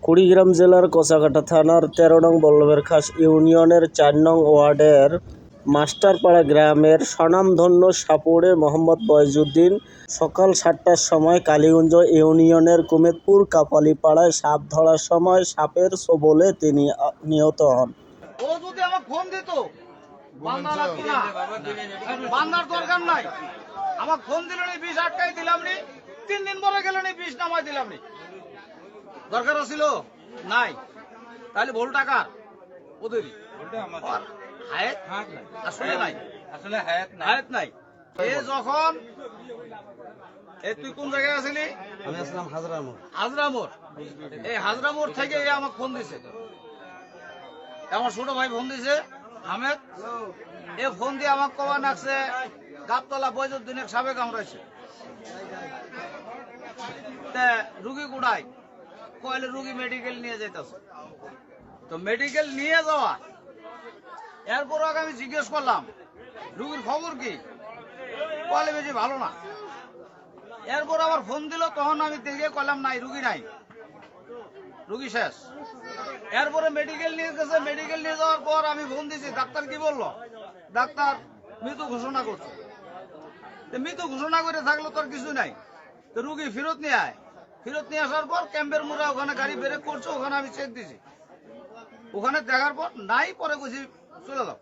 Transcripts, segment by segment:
কুড়িগ্রাম জেলার কোচাঘাটা থানার ১৩ নং বল্লভের খাস ইউনিয়নের ৪ নং ওয়ার্ডের মাস্টারপাড়া গ্রামের স্বনামধন্য সাপুড়ে মোহাম্মদ বয়জুদ্দিন সকাল ৭টার সময় কালীগঞ্জ ইউনিয়নের কুমেদপুর কাপালিপাড়ায় সাপ ধরার সময় সাপের ছোবলে তিনি নিহত হন। ও যদি আমাকে ফোন দিত বান্দার দরকার নাই, আমাকে ফোন দিল নি, বিষ আটকাই দিলাম নি, ৩ দিন পরে গেল নি, বিষ নামাই দিলাম নি। দরকার ছিল নাই, তাহলে ভুল টাকার ওদেরই আসলে নাই, আসলে হায়াত নাই। এ যখন তুই কোন জায়গায় আছিলি? আমি আসলাম হাজরামোড়। এই হাজরামোড় থেকে এ আমাকে ফোন দিছে, আমার ছোট ভাই ফোন দিছে আহমেদ। এ ফোন দিয়ে আমাকে কবা নাকছে গাবতলা বয়জুদ্দিনের সাপে কামড়াইছে, রুগী গুড়াই কইলে রুগী মেডিকেল নিয়ে যাইতেছে। তো মেডিকেল নিয়ে যাওয়া এরপর আগে আমি জিজ্ঞেস করলাম রুগীর খবর কি, কইলে বেশি ভালো না। এরপর আবার ফোন দিল, তখন আমি দেখে কইলাম নাই, রুগী নাই, রুগী শেষ। এরপরে মেডিকেল নিয়ে গেছে, মেডিকেল নিয়ে যাওয়ার পর আমি ফোন দিছি, ডাক্তার কি বললো? ডাক্তার মৃত ঘোষণা করছে। মৃত ঘোষণা করে থাকলে তোর কিছু নাই, তো রুগী ফেরত নিয়ে আয়। ফেরত নিয়ে আসার পর ক্যাম্পের মোড়া ওখানে গাড়ি ব্রেক করছে, ওখানে আমি চেক দিছি। ওখানে দেখার পর নাই, পরে বুঝি চলে যাও।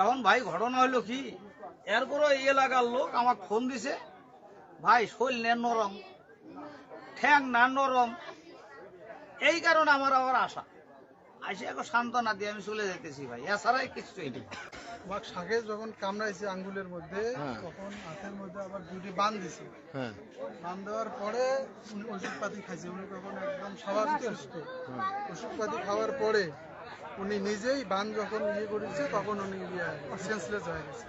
এখন ভাই ঘটনা হইলো কি, এরপরও এই এলাকার লোক আমাকে ফোন দিছে, ভাই শৈল নে নরম, ঠ্যাং না নরম। এই কারণে আমার আবার আশা আইসে এখন সান্ত্বনা দিয়ে আমি চলে যেতেছি ভাই, এছাড়াই কিছুই নেই। আমার শাকে যখন কামড়াইছে আঙ্গুলের মধ্যে, তখন হাতের মধ্যে আবার দুটি বান দিছে। বান দেওয়ার পরে উনি ওষুধপাতি খাইছে, উনি তখন একদম স্বাভাবিক সুস্থ। ওষুধপাতি খাওয়ার পরে উনি নিজেই বান যখন ইয়ে করেছে, তখন উনি সেন্সলেস হয়ে গেছে।